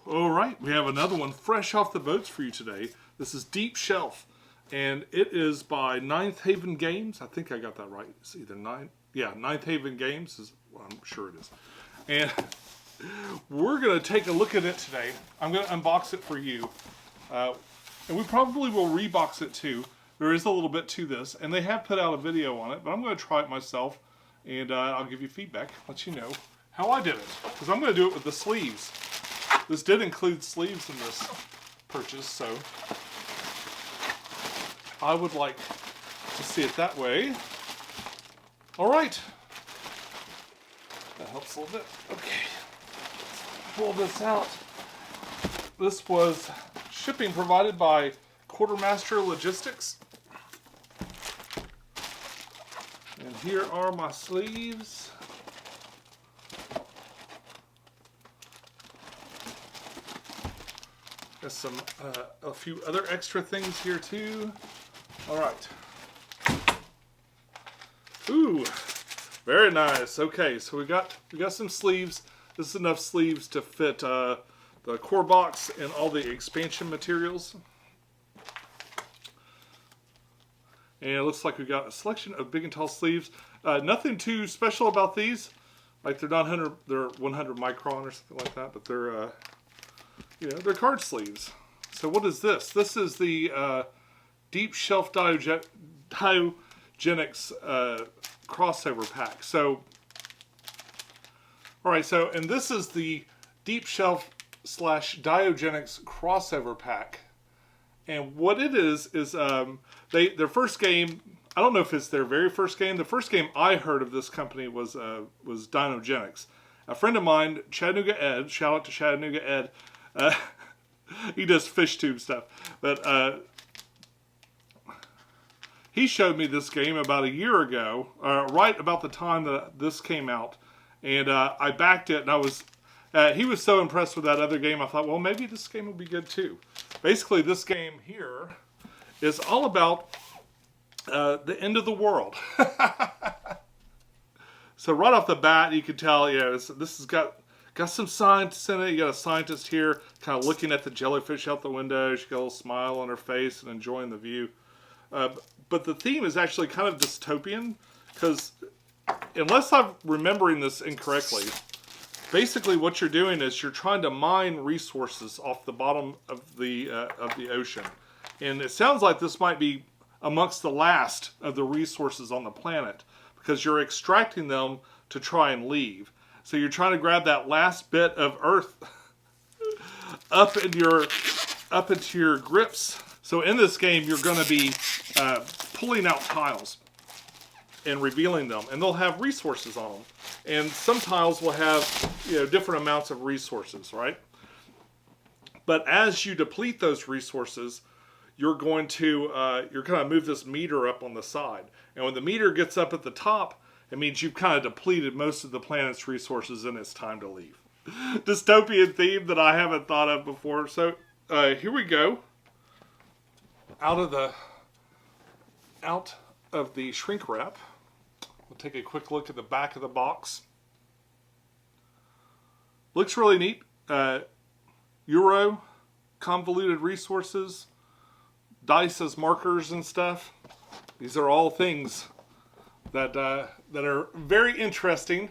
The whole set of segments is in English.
All right, we have another one fresh off the boats for you today. This is Deep Shelf, and it is by Ninth Haven Games. I think I got that right. It's either Ninth Haven Games. Well, I'm sure it is. And we're going to take a look at it today. I'm going to unbox it for you. And we probably will rebox it too. There is a little bit to this, and they have put out a video on it, but I'm going to try it myself, and I'll give you feedback, let you know how I did it. Because I'm going to do it with the sleeves. This did include sleeves in this purchase, so I would like to see it that way. All right. That helps a little bit. Okay. Let's pull this out. This was shipping provided by Quartermaster Logistics. And here are my sleeves. There's some a few other extra things here too. All right. Ooh, very nice. Okay, so we got some sleeves. This is enough sleeves to fit the core box and all the expansion materials. And it looks like we got a selection of big and tall sleeves. Nothing too special about these. Like they're not 100, they're 100 micron or something like that, but they're they're card sleeves. So what is this? This is the Deep Shelf Diogenics crossover pack. So, all right. So, and this is the Deep Shelf / Diogenics crossover pack. And what it is their first game. I don't know if it's their very first game. The first game I heard of this company was Dinogenics. A friend of mine, Chattanooga Ed. Shout out to Chattanooga Ed. He does fish tube stuff, but he showed me this game about a year ago, right about the time that this came out, and I backed it, and I was he was so impressed with that other game, I thought, well, maybe this game will be good too. Basically, this game here is all about the end of the world. So right off the bat, you can tell, this has got some scientists in it. You got a scientist here kind of looking at the jellyfish out the window. She got a little smile on her face and enjoying the view. But the theme is actually kind of dystopian, because unless I'm remembering this incorrectly, basically what you're doing is you're trying to mine resources off the bottom of the ocean. And it sounds like this might be amongst the last of the resources on the planet, because you're extracting them to try and leave. So you're trying to grab that last bit of earth up into your grips. So in this game, you're going to be pulling out tiles and revealing them, and they'll have resources on them. And some tiles will have different amounts of resources, right? But as you deplete those resources, you're going to move this meter up on the side, and when the meter gets up at the top, it means you've kind of depleted most of the planet's resources and it's time to leave. Dystopian theme that I haven't thought of before. So here we go. Out of the shrink wrap. We'll take a quick look at the back of the box. Looks really neat. Euro, convoluted resources, dice as markers and stuff. These are all things that are very interesting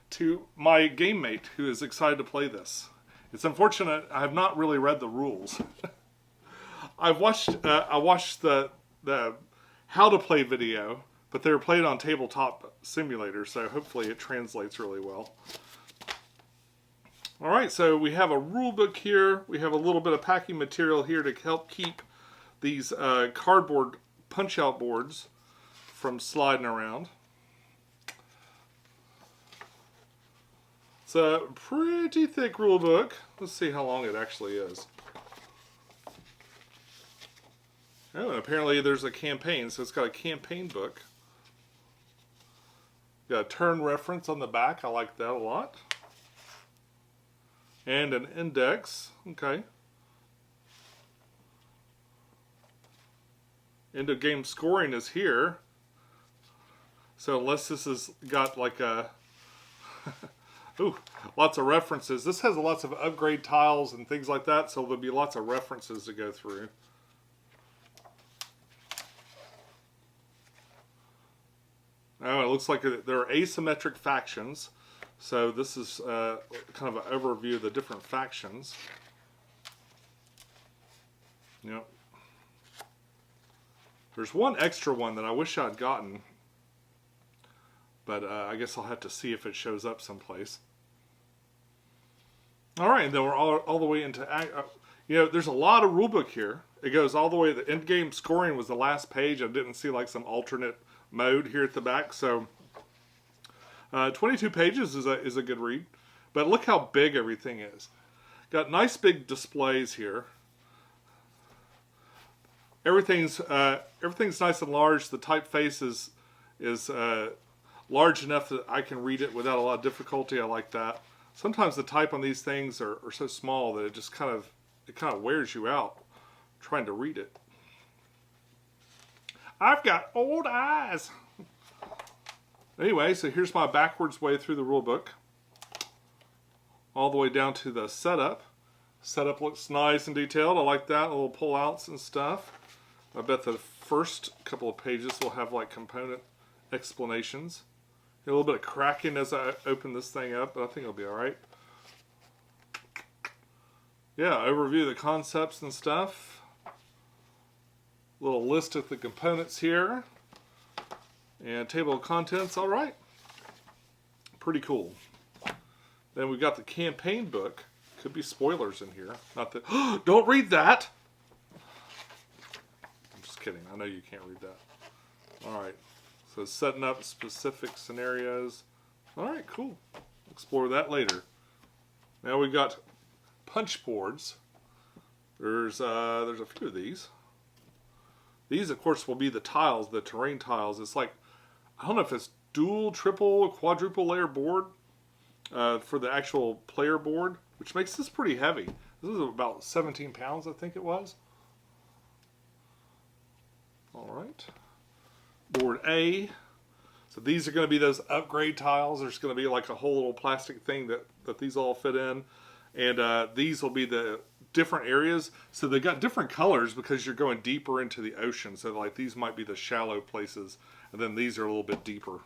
to my game mate who is excited to play this. It's unfortunate I have not really read the rules. I watched the how to play video, but they were played on Tabletop Simulator, so hopefully it translates really well. All right, so we have a rule book here. We have a little bit of packing material here to help keep these cardboard punch-out boards from sliding around. It's a pretty thick rule book. Let's see how long it actually is. Oh, and apparently there's a campaign, so it's got a campaign book. Got a turn reference on the back. I like that a lot. And an index. Okay. End of game scoring is here. So unless this has got like a Ooh, lots of references. This has lots of upgrade tiles and things like that, so there'll be lots of references to go through. Oh, it looks like there are asymmetric factions. So this is kind of an overview of the different factions. Yep. There's one extra one that I wish I'd gotten, but I guess I'll have to see if it shows up someplace. All right, and then we're all the way into... there's a lot of rulebook here. It goes all the way... The end game scoring was the last page. I didn't see like some alternate mode here at the back, so... 22 pages is a good read. But look how big everything is. Got nice big displays here. Everything's nice and large. The typeface is large enough that I can read it without a lot of difficulty. I like that. Sometimes the type on these things are so small that it just kind of wears you out trying to read it. I've got old eyes. Anyway, so here's my backwards way through the rule book. All the way down to the setup. Setup looks nice and detailed. I like that. Little pullouts and stuff. I bet the first couple of pages will have like component explanations. A little bit of cracking as I open this thing up, but I think it'll be alright. Yeah, overview of the concepts and stuff. Little list of the components here. And table of contents, alright. Pretty cool. Then we've got the campaign book. Could be spoilers in here. Not that. Don't read that! I'm just kidding. I know you can't read that. Alright. So setting up specific scenarios. Alright, cool. Explore that later. Now we've got punch boards. There's a few of these. These, of course, will be the tiles, the terrain tiles. It's like, I don't know if it's dual, triple, quadruple layer board for the actual player board, which makes this pretty heavy. This is about 17 pounds, I think it was. All right. Board A. So these are going to be those upgrade tiles. There's going to be like a whole little plastic thing that these all fit in. And these will be the different areas. So they got different colors because you're going deeper into the ocean. So like these might be the shallow places. And then these are a little bit deeper.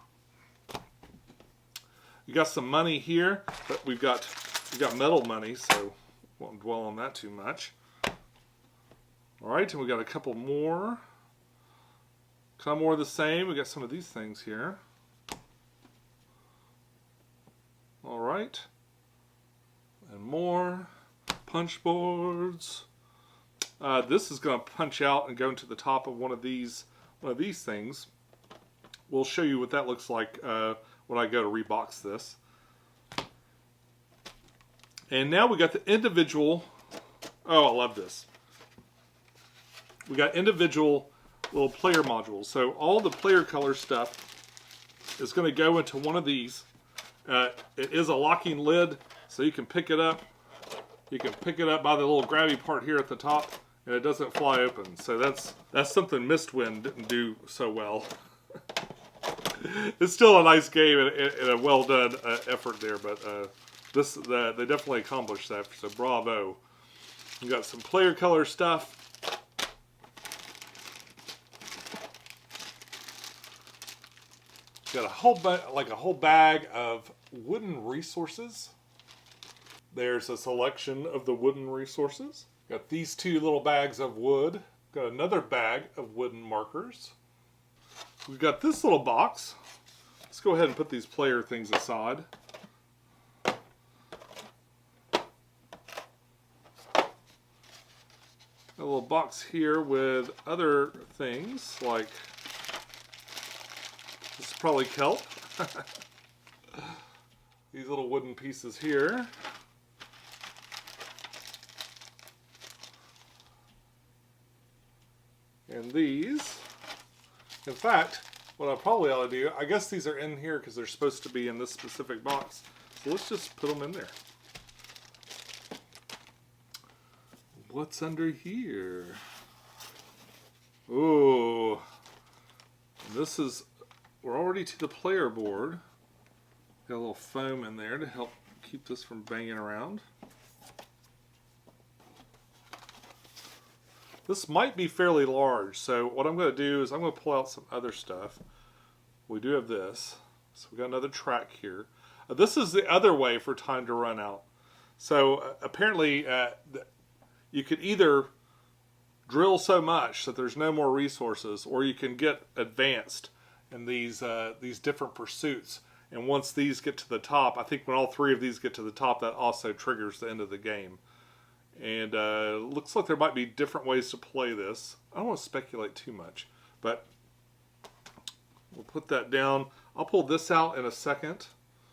You got some money here, but we've got metal money, so won't dwell on that too much. All right, and we got a couple more. Kind of more of the same. We got some of these things here. All right, and more punch boards. This is going to punch out and go into the top of one of these things. We'll show you what that looks like when I go to rebox this. And now we got the individual. Oh, I love this. We got individual little player modules. So all the player color stuff is going to go into one of these. It is a locking lid, so you can pick it up. You can pick it up by the little grabby part here at the top, and it doesn't fly open. So that's something Mistwind didn't do so well. It's still a nice game and a well done effort there, but they definitely accomplished that. So bravo! We got some player color stuff. Got a whole bag of wooden resources. There's a selection of the wooden resources. Got these two little bags of wood. Got another bag of wooden markers. We've got this little box. Let's go ahead and put these player things aside. A little box here with other things like, this is probably kelp. These little wooden pieces here. And these. In fact, what I probably ought to do, I guess these are in here because they're supposed to be in this specific box. So let's just put them in there. What's under here? Ooh. This is, we're already to the player board. Got a little foam in there to help keep this from banging around. This might be fairly large, so what I'm going to do is I'm going to pull out some other stuff. We do have this. So we got another track here. This is the other way for time to run out. So apparently you could either drill so much that there's no more resources, or you can get advanced in these different pursuits. And once these get to the top, I think when all three of these get to the top, that also triggers the end of the game. And looks like there might be different ways to play this. I don't want to speculate too much, but we'll put that down. I'll pull this out in a second.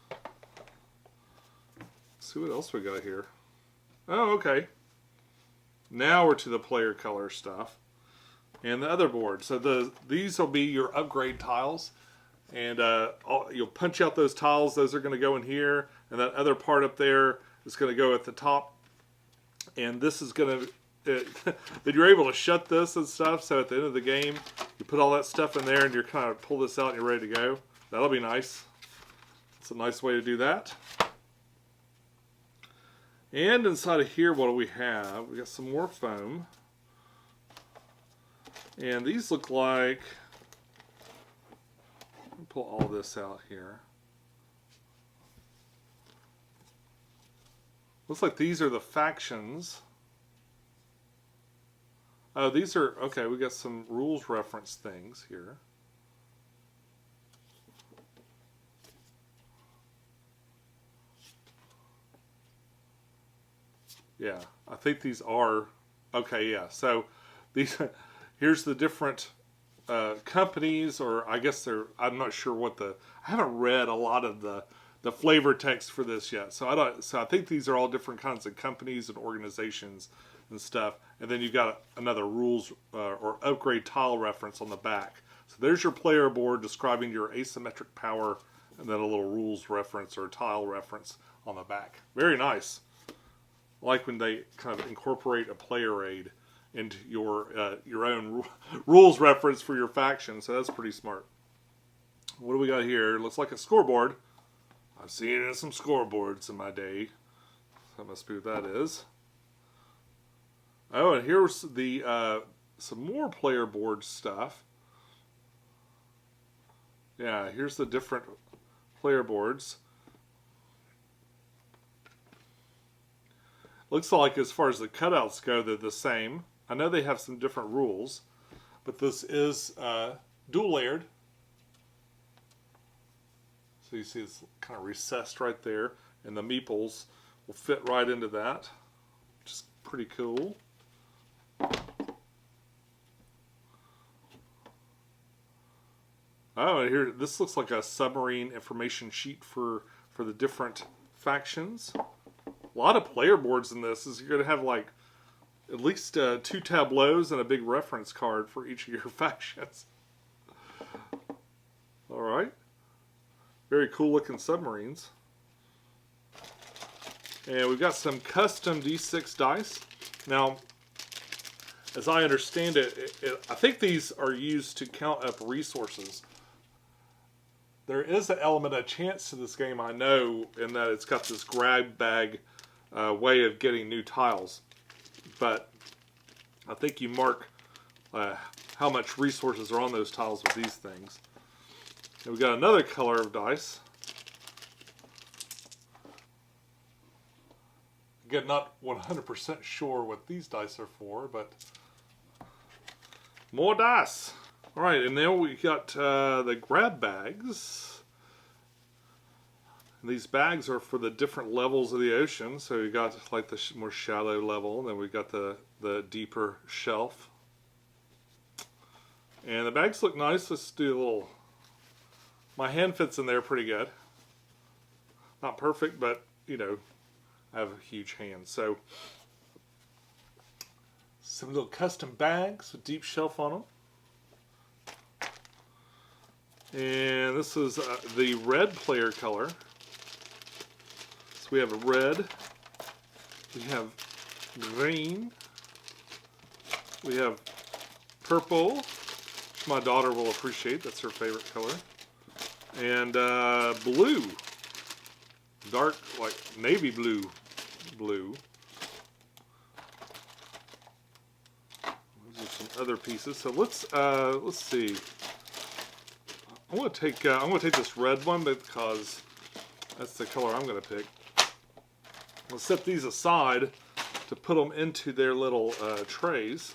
Let's see what else we got here. Oh, okay. Now we're to the player color stuff. And the other board. So these will be your upgrade tiles. And you'll punch out those tiles. Those are going to go in here. And that other part up there is going to go at the top. And this is going to... then you're able to shut this and stuff. So at the end of the game, you put all that stuff in there and you're kind of pull this out and you're ready to go. That'll be nice. It's a nice way to do that. And inside of here, what do we have? We got some more foam. And these look like... Let me pull all this out here. Looks like these are the factions. Oh, these are... Okay, we got some rules reference things here. Yeah, I think these are... Okay, yeah. So, these... Here's the different companies, or I guess they're... I'm not sure what the... I haven't read a lot of the flavor text for this yet. So I think these are all different kinds of companies and organizations and stuff. And then you've got another rules or upgrade tile reference on the back. So there's your player board describing your asymmetric power, and then a little rules reference or tile reference on the back. Very nice. I like when they kind of incorporate a player aid into your own rules reference for your faction. So that's pretty smart. What do we got here? Looks like a scoreboard. I've seen it in some scoreboards in my day. That must be what that is. Oh, and here's the some more player board stuff. Yeah, here's the different player boards. Looks like as far as the cutouts go, they're the same. I know they have some different rules, but this is dual layered. So you see it's kind of recessed right there, and the meeples will fit right into that, which is pretty cool. Oh, and here, this looks like a submarine information sheet for the different factions. A lot of player boards in this. You're going to have like at least 2 tableaus and a big reference card for each of your factions. All right. Very cool looking submarines. And we've got some custom D6 dice. Now, as I understand it, I think these are used to count up resources. There is an element of chance to this game, I know, in that it's got this grab bag way of getting new tiles. But I think you mark how much resources are on those tiles with these things. And we've got another color of dice. Again, not 100% sure what these dice are for, but more dice. All right, and then we got the grab bags. And these bags are for the different levels of the ocean. So you got like the more shallow level, and then we've got the deeper shelf. And the bags look nice. Let's do a little... My hand fits in there pretty good. Not perfect, but, you know, I have a huge hand. So, some little custom bags with deep shelf on them. And this is the red player color. So we have a red. We have green. We have purple, which my daughter will appreciate. That's her favorite color. And blue. dark, like navy blue. Those are some other pieces. So let's see. I'm gonna take this red one because that's the color I'm gonna pick. We'll set these aside to put them into their little trays.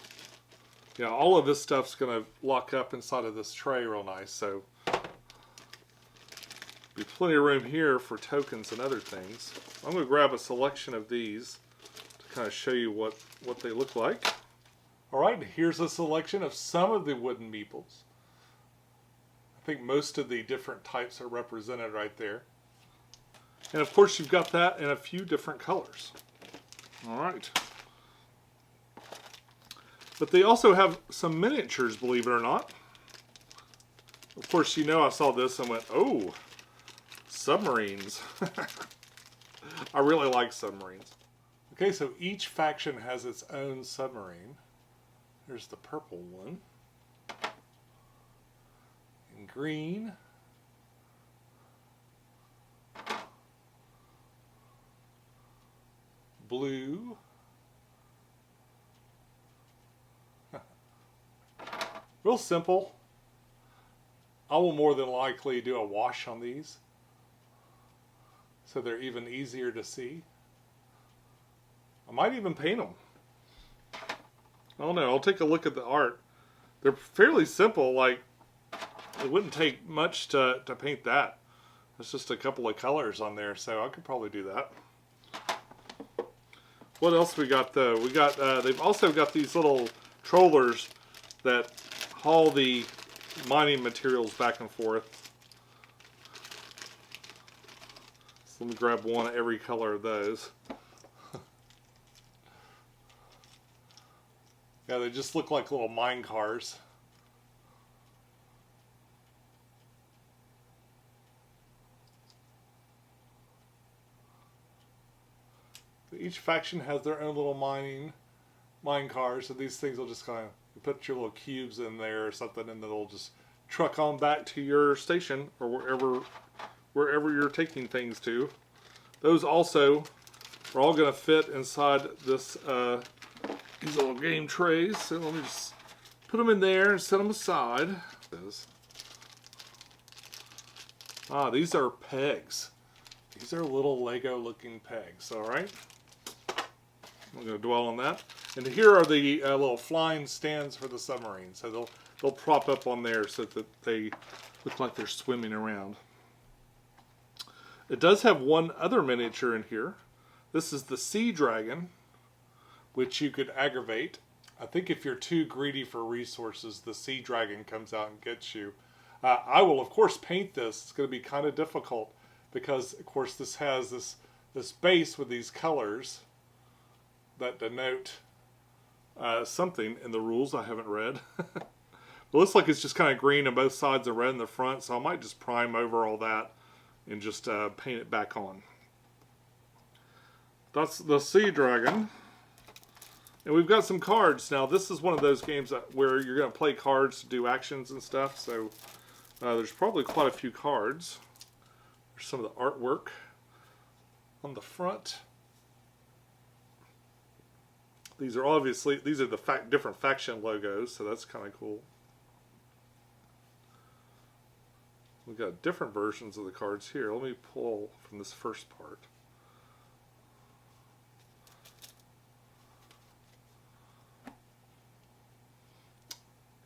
Yeah, all of this stuff's gonna lock up inside of this tray real nice. So be plenty of room here for tokens and other things. I'm gonna grab a selection of these to kind of show you what they look like. All right, here's a selection of some of the wooden meeples. I think most of the different types are represented right there. And of course you've got that in a few different colors. All right. But they also have some miniatures, believe it or not. Of course, you know I saw this and went, oh, submarines. I really like submarines. Okay, so each faction has its own submarine. There's the purple one. In green. Blue. Real simple. I will more than likely do a wash on these so they're even easier to see. I might even paint them. I don't know. I'll take a look at the art. They're fairly simple. Like, it wouldn't take much to paint that. It's just a couple of colors on there, so I could probably do that. What else we got though? We got they've also got these little trollers that haul the mining materials back and forth. So let me grab one of every color of those. Yeah, they just look like little mine cars. Each faction has their own little mine cars, so these things will just kind of, you put your little cubes in there or something, and it'll just truck on back to your station or wherever you're taking things to. Those also are all going to fit inside this these little game trays. So let me just put them in there and set them aside. Ah, these are pegs. These are little Lego looking pegs, all right? I'm going to dwell on that. And here are the little flying stands for the submarine. So they'll prop up on there so that they look like they're swimming around. It does have one other miniature in here. This is the Sea Dragon, which you could aggravate. I think if you're too greedy for resources, the Sea Dragon comes out and gets you. I will, of course, paint this. It's going to be kind of difficult because, of course, this has this base with these colors that denote something in the rules I haven't read. It looks like it's just kind of green on both sides and red in the front, so I might just prime over all that and just paint it back on. That's the Sea Dragon. And we've got some cards. Now, this is one of those games where you're going to play cards to do actions and stuff, so there's probably quite a few cards. There's some of the artwork on the front. These are the different faction logos, so that's kind of cool. We've got different versions of the cards here. Let me pull from this first part.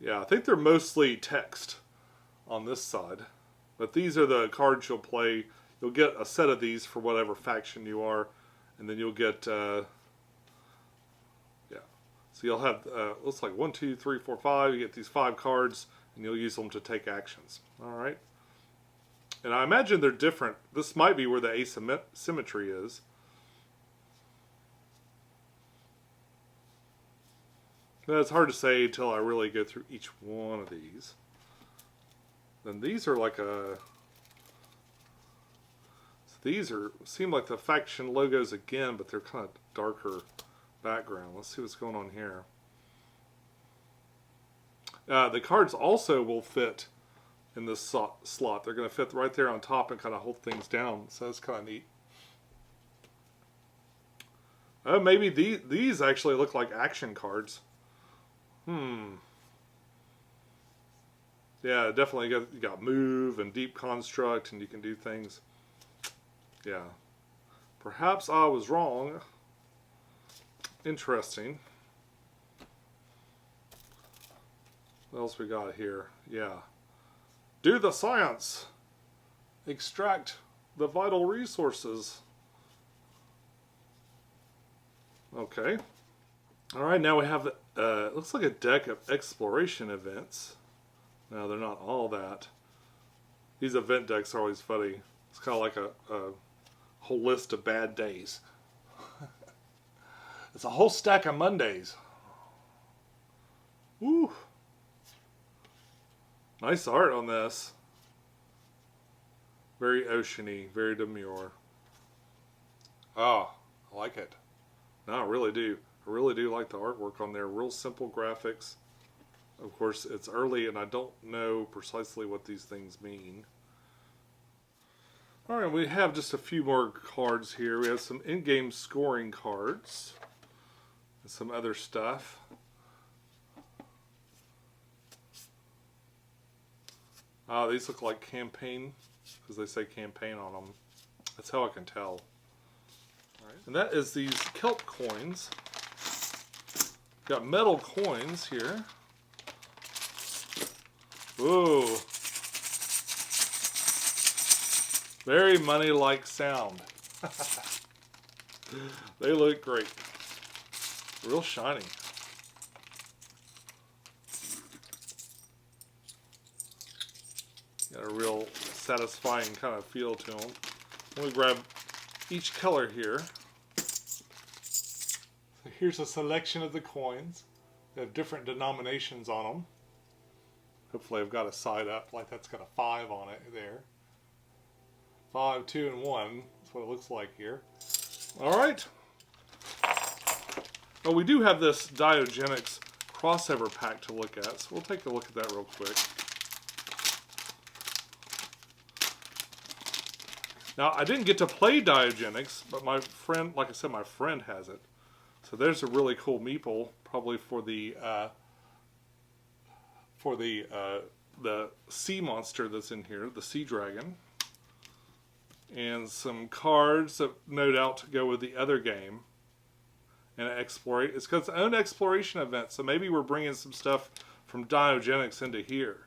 Yeah, I think they're mostly text on this side. But these are the cards you'll play. You'll get a set of these for whatever faction you are. And then you'll get... So you'll have, looks like 1, 2, 3, 4, 5. You get these 5 cards, and you'll use them to take actions. All right. And I imagine they're different. This might be where the asymmetry is. But it's hard to say until I really go through each one of these. Then these are like a... So these seem like the faction logos again, but they're kind of darker background. Let's see what's going on here. The cards also will fit in this slot. They're going to fit right there on top and kind of hold things down. So that's kind of neat. Oh, maybe these actually look like action cards. Yeah, definitely you got move and deep construct, and you can do things. Yeah. Perhaps I was wrong. Interesting. What else we got here? Yeah. Do the science. Extract the vital resources. Okay. Alright, now we have, looks like a deck of exploration events. No, they're not all that. These event decks are always funny. It's kind of like a whole list of bad days. It's a whole stack of Mondays. Woo! Nice art on this. Very oceany, very demure. Oh, I like it. No, I really do. I really do like the artwork on there. Real simple graphics. Of course, it's early and I don't know precisely what these things mean. Alright, we have just a few more cards here. We have some in-game scoring cards. And some other stuff. Oh, these look like campaign, because they say campaign on them. That's how I can tell. Alright, and that is these kelp coins. Got metal coins here. Ooh. Very money-like sound. They look great. Real shiny. Got a real satisfying kind of feel to them. I'm going to grab each color here. So here's a selection of the coins. They have different denominations on them. Hopefully I've got a side up like that's got a 5 on it there. 5, 2, and 1. That's what it looks like here. Alright. Oh, we do have this Diogenics crossover pack to look at, so we'll take a look at that real quick. Now, I didn't get to play Diogenics, but my friend, like I said, my friend has it. So there's a really cool meeple, probably for the sea monster that's in here, the sea dragon. And some cards that no doubt go with the other game. And explorate. It's got its own exploration event, so maybe we're bringing some stuff from Diogenics into here.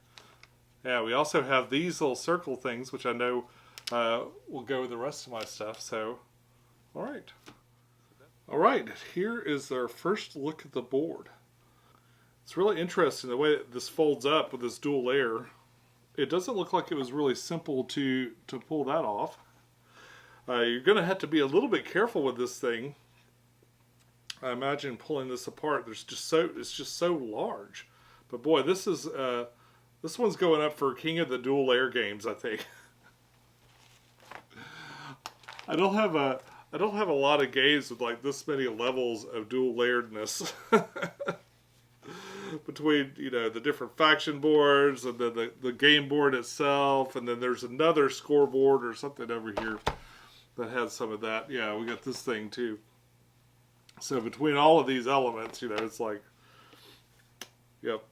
Yeah, we also have these little circle things, which I know will go with the rest of my stuff. So, all right. All right, here is our first look at the board. It's really interesting the way this folds up with this dual layer. It doesn't look like it was really simple to pull that off. You're going to have to be a little bit careful with this thing. I imagine pulling this apart. It's just so large. But boy, this one's going up for King of the Dual Layer games, I think. I don't have a lot of games with like this many levels of dual layeredness. Between, you know, the different faction boards and the game board itself, and then there's another scoreboard or something over here that has some of that. Yeah, we got this thing too. So between all of these elements, you know, it's like, yep,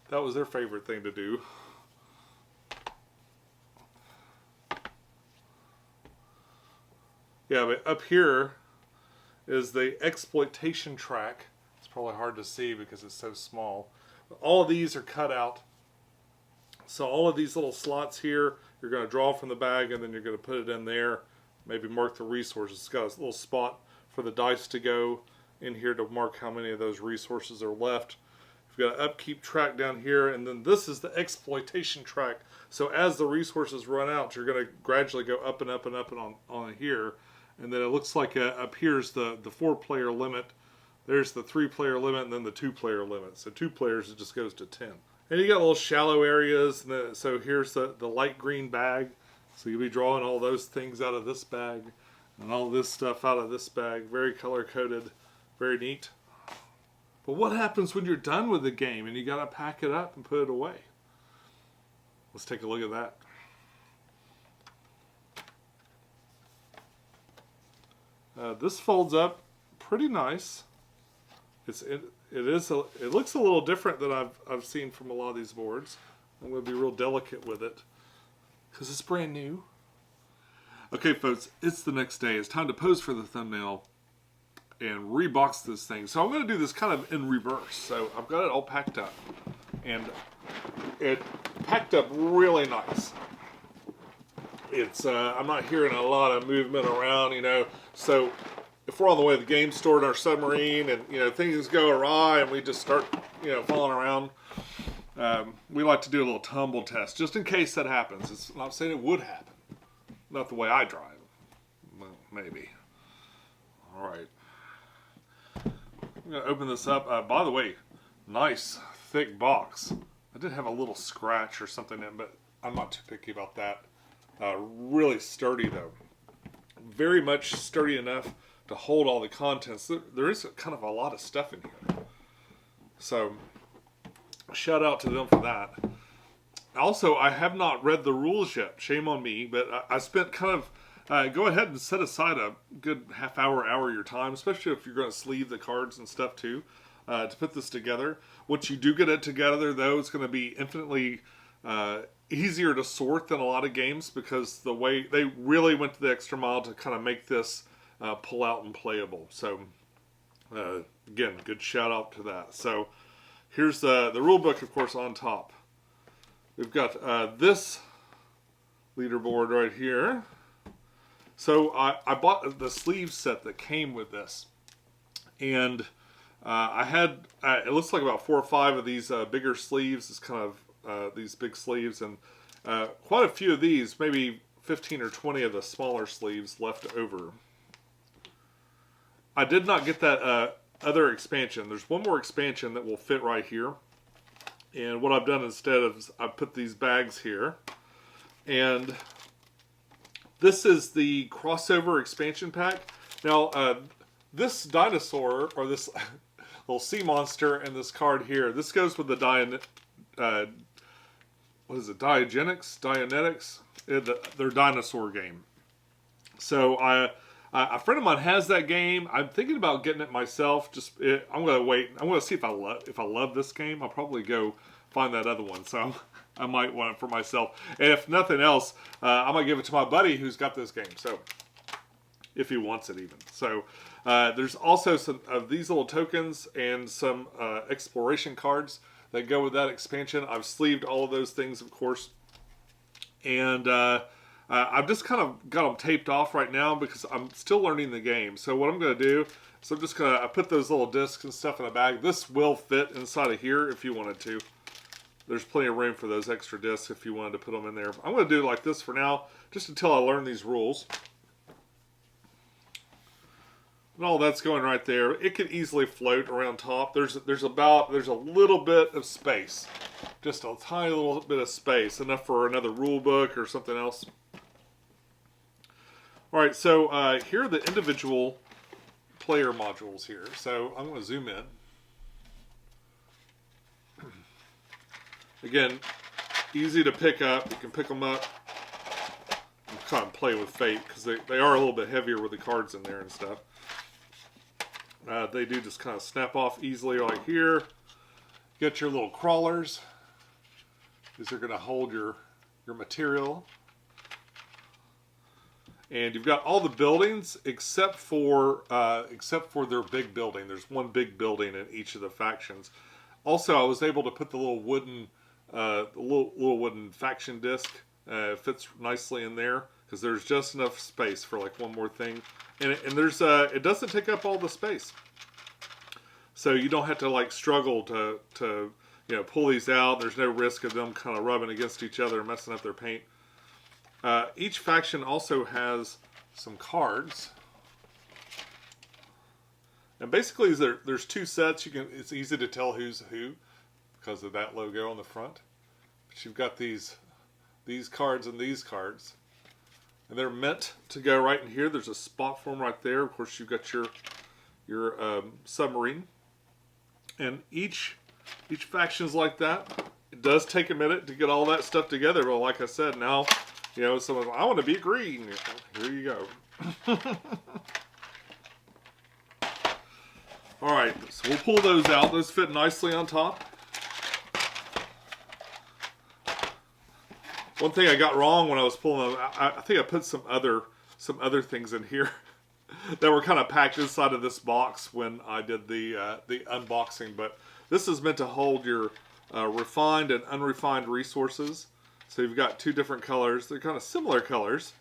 that was their favorite thing to do. Yeah, but up here is the exploitation track. It's probably hard to see because it's so small. But all of these are cut out. So all of these little slots here, you're going to draw from the bag and then you're going to put it in there. Maybe mark the resources. It's got a little spot for the dice to go in here to mark how many of those resources are left. You've got an upkeep track down here, and then this is the exploitation track. So as the resources run out, you're going to gradually go up and up and up and on here. And then it looks like up here's the 4-player limit. There's the 3-player limit, and then the 2-player limit. So 2 players, it just goes to 10. And you got little shallow areas. And so here's the light green bag. So you'll be drawing all those things out of this bag and all this stuff out of this bag. Very color-coded. Very neat. But what happens when you're done with the game and you got to pack it up and put it away? Let's take a look at that. This folds up pretty nice. It looks a little different than I've seen from a lot of these boards. I'm going to be real delicate with it because it's brand new. Okay, folks, it's the next day. It's time to pose for the thumbnail and rebox this thing. So I'm going to do this kind of in reverse. So I've got it all packed up, and it packed up really nice. It's I'm not hearing a lot of movement around, you know. So if we're on the way to the game store in our submarine, and you know things go awry, and we just start, you know, falling around, we like to do a little tumble test just in case that happens. It's not saying it would happen, not the way I drive. Well, maybe. All right. I'm going to open this up. By the way, nice thick box. I did have a little scratch or something in it, but I'm not too picky about that. Really sturdy though. Very much sturdy enough to hold all the contents. There is kind of a lot of stuff in here. So, shout out to them for that. Also, I have not read the rules yet. Shame on me, but I spent kind of... go ahead and set aside a good half hour of your time, especially if you're going to sleeve the cards and stuff too, to put this together. Once you do get it together, though, it's going to be infinitely easier to sort than a lot of games, because the way they really went to the extra mile to kind of make this pull out and playable. So, again, good shout out to that. So, here's the rule book, of course, on top. We've got this leaderboard right here. So I bought the sleeve set that came with this, and I had it looks like about 4 or 5 of these bigger sleeves. It's kind of these big sleeves, and quite a few of these, maybe 15 or 20 of the smaller sleeves left over. I did not get that other expansion. There's one more expansion that will fit right here, and what I've done instead is I've put these bags here, and this is the crossover expansion pack. Now, this dinosaur, or this little sea monster, and this card here, this goes with the what is it, Dianetics? Their dinosaur game. So, a friend of mine has that game. I'm thinking about getting it myself. I'm going to wait. I'm going to see if I love this game. I'll probably go find that other one. So I might want it for myself. And if nothing else, I might give it to my buddy who's got this game. So, if he wants it even. So, there's also some of these little tokens and some exploration cards that go with that expansion. I've sleeved all of those things, of course. And I've just kind of got them taped off right now because I'm still learning the game. So what I'm going to do is I'm just going to put those little discs and stuff in a bag. This will fit inside of here if you wanted to. There's plenty of room for those extra discs if you wanted to put them in there. I'm going to do it like this for now, just until I learn these rules. And all that's going right there. It could easily float around top. There's a little bit of space. Just a tiny little bit of space. Enough for another rule book or something else. Alright, so here are the individual player modules here. So I'm going to zoom in. Again, easy to pick up. You can pick them up and kind of play with fate, because they are a little bit heavier with the cards in there and stuff. They do just kind of snap off easily right here. You got your little crawlers. These are going to hold your material. And you've got all the buildings except for their big building. There's one big building in each of the factions. Also, I was able to put the little wooden wooden faction disc. Fits nicely in there because there's just enough space for like one more thing. And there's it doesn't take up all the space, so you don't have to like struggle to pull these out. There's no risk of them kind of rubbing against each other and messing up their paint. Each faction also has some cards, and basically there's 2 sets. It's easy to tell who's who because of that logo on the front. But you've got these cards and these cards. And they're meant to go right in here. There's a spot for them right there. Of course, you've got your submarine. And each faction's like that. It does take a minute to get all that stuff together. But like I said, now, someone's like, I want to be green. Here you go. Alright, so we'll pull those out. Those fit nicely on top. One thing I got wrong when I was pulling them, I think I put some other things in here that were kind of packed inside of this box when I did the unboxing. But this is meant to hold your refined and unrefined resources. So you've got two different colors. They're kind of similar colors,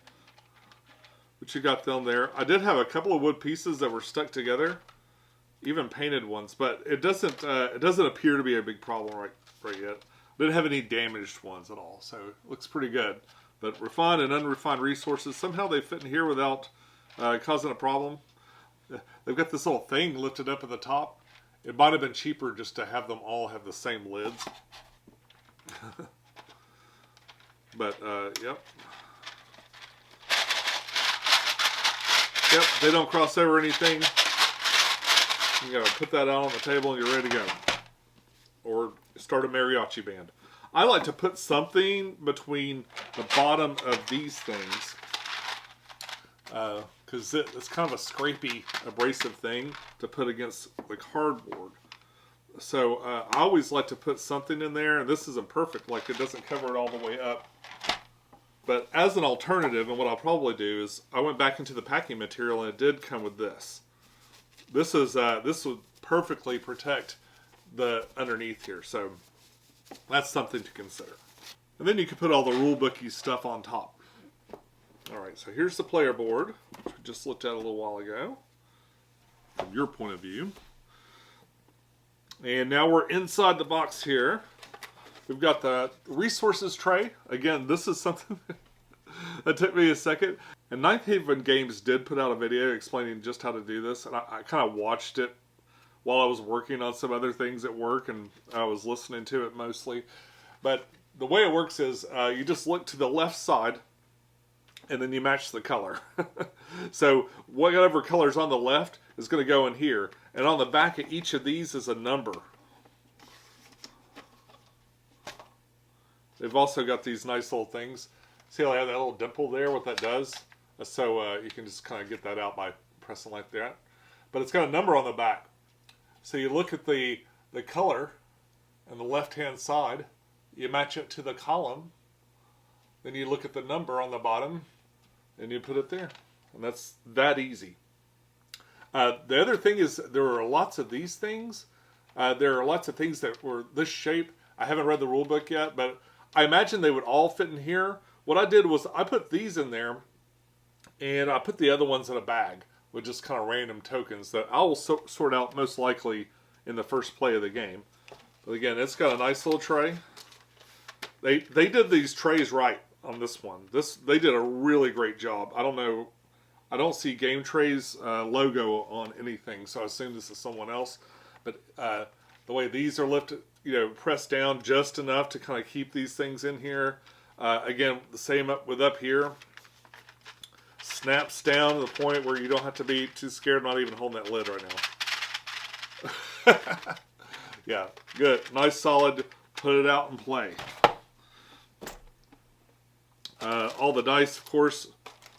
but you got them there. I did have a couple of wood pieces that were stuck together, even painted ones, but it doesn't appear to be a big problem right yet. Didn't have any damaged ones at all, so it looks pretty good. But refined and unrefined resources, somehow they fit in here without causing a problem. They've got this little thing lifted up at the top. It might have been cheaper just to have them all have the same lids. But, yep. Yep, they don't cross over anything. You gotta put that out on the table and you're ready to go. Or start a mariachi band. I like to put something between the bottom of these things. Because it's kind of a scrapey, abrasive thing to put against the cardboard. So I always like to put something in there. And this isn't perfect, like it doesn't cover it all the way up. But as an alternative, and what I'll probably do is, I went back into the packing material and it did come with this. This would perfectly protect the underneath here, so that's something to consider. And then you can put all the rule booky stuff on top. Alright, so here's the player board, which we just looked at a little while ago, from your point of view. And now we're inside the box here. We've got the resources tray. Again, this is something that took me a second. And Ninth Haven Games did put out a video explaining just how to do this, and I kind of watched it while I was working on some other things at work, and I was listening to it mostly. But the way it works is you just look to the left side, and then you match the color. So whatever color's on the left is going to go in here, and on the back of each of these is a number. They've also got these nice little things. See how they have that little dimple there, what that does? So you can just kind of get that out by pressing like that. But it's got a number on the back. So you look at the color on the left-hand side, you match it to the column, then you look at the number on the bottom, and you put it there. And that's that easy. The other thing is there are lots of these things. There are lots of things that were this shape. I haven't read the rule book yet, but I imagine they would all fit in here. What I did was I put these in there, and I put the other ones in a bag with just kind of random tokens that I will sort out most likely in the first play of the game. But again, it's got a nice little tray. They did these trays right on this one. They did a really great job. I don't know. I don't see Game Trays logo on anything, so I assume this is someone else. But the way these are lifted, pressed down just enough to kind of keep these things in here. Again, the same with up here. Snaps down to the point where you don't have to be too scared, not even holding that lid right now. Yeah, good. Nice, solid. Put it out and play. All the dice, of course,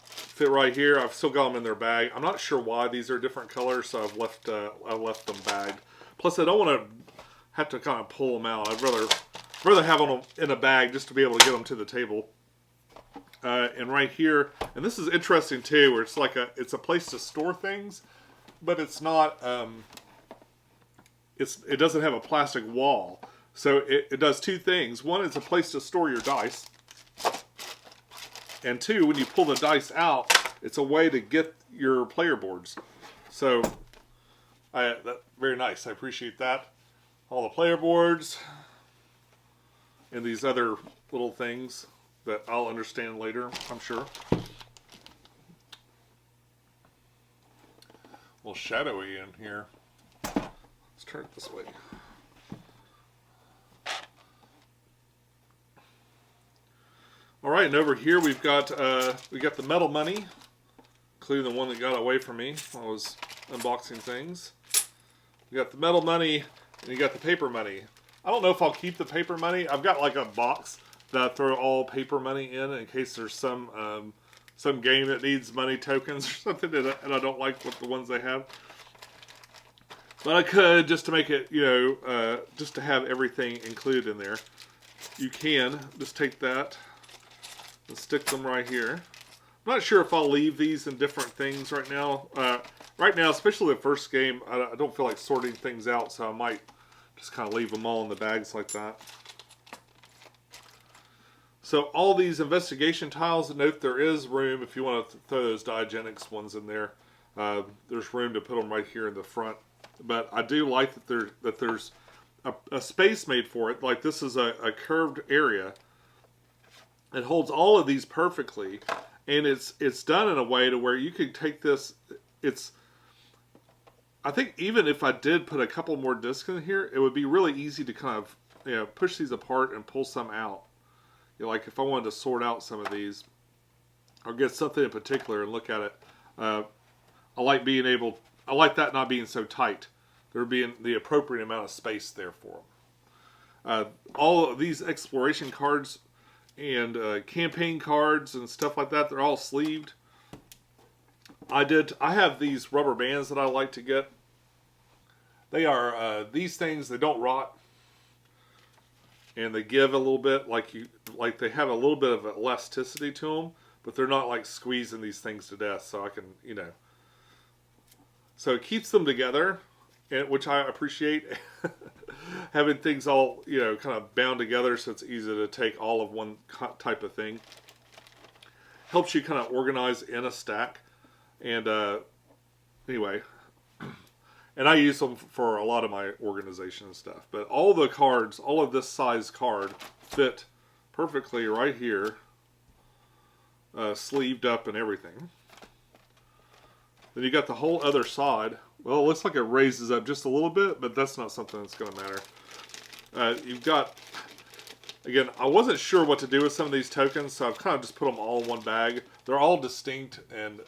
fit right here. I've still got them in their bag. I'm not sure why these are different colors, so I've left them bagged. Plus, I don't want to have to kind of pull them out. I'd rather have them in a bag just to be able to get them to the table. And right here, and this is interesting too, where it's a place to store things, but it's not. It doesn't have a plastic wall, so it does two things. One, it's a place to store your dice, and two, when you pull the dice out, it's a way to get your player boards. So, very nice. I appreciate that. All the player boards and these other little things that I'll understand later, I'm sure. A little shadowy in here. Let's turn it this way. All right, and over here we've got the metal money, including the one that got away from me while I was unboxing things. We got the metal money, and you got the paper money. I don't know if I'll keep the paper money. I've got like a box that I throw all paper money in case there's some game that needs money tokens or something, and I don't like the ones they have. But I could, just to make it, just to have everything included in there. You can just take that and stick them right here. I'm not sure if I'll leave these in different things right now. Right now, especially the first game, I don't feel like sorting things out, so I might just kind of leave them all in the bags like that. So all these investigation tiles, note there is room if you want to throw those Diagenics ones in there. There's room to put them right here in the front. But I do like that there's a space made for it. Like this is a curved area. It holds all of these perfectly, and it's done in a way to where you could take this. I think even if I did put a couple more discs in here, it would be really easy to kind of push these apart and pull some out. Like if I wanted to sort out some of these, or get something in particular and look at it. I like that not being so tight. There being the appropriate amount of space there for them. All of these exploration cards and campaign cards and stuff like that, they're all sleeved. I have these rubber bands that I like to get. They are these things. They don't rot, and they give a little bit. Like they have a little bit of elasticity to them, but they're not like squeezing these things to death. So I can, So it keeps them together, which I appreciate. Having things all, kind of bound together so it's easy to take all of one type of thing. Helps you kind of organize in a stack. And anyway, and I use them for a lot of my organization and stuff. But all the cards, all of this size card fit perfectly right here. Sleeved up and everything. Then you got the whole other side. Well, it looks like it raises up just a little bit, but that's not something that's going to matter. You've got, again, I wasn't sure what to do with some of these tokens, so I've kind of just put them all in one bag. They're all distinct and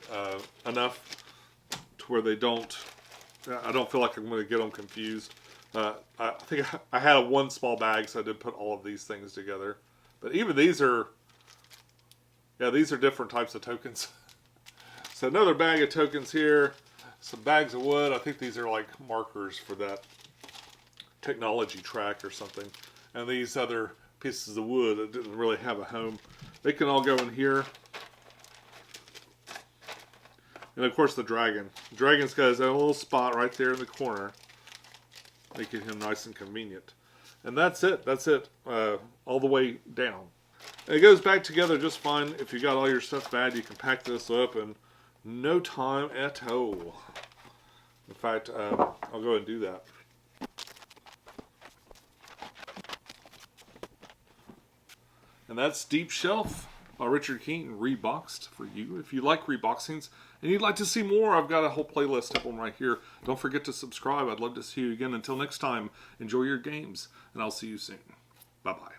enough to where I don't feel like I'm going to get them confused. I think I had one small bag, so I did put all of these things together. But even these are different types of tokens. So another bag of tokens here. Some bags of wood. I think these are like markers for that technology track or something. And these other pieces of wood that didn't really have a home. They can all go in here. And of course the dragon. The dragon's got his own little spot right there in the corner, making him nice and convenient. And that's it. That's it. All the way down. And it goes back together just fine. If you got all your stuff bad, you can pack this up in no time at all. In fact, I'll go ahead and do that. And that's Deep Shelf by Richard Keaton, reboxed for you. If you like reboxings and you'd like to see more, I've got a whole playlist of them right here. Don't forget to subscribe. I'd love to see you again. Until next time, enjoy your games, and I'll see you soon. Bye-bye.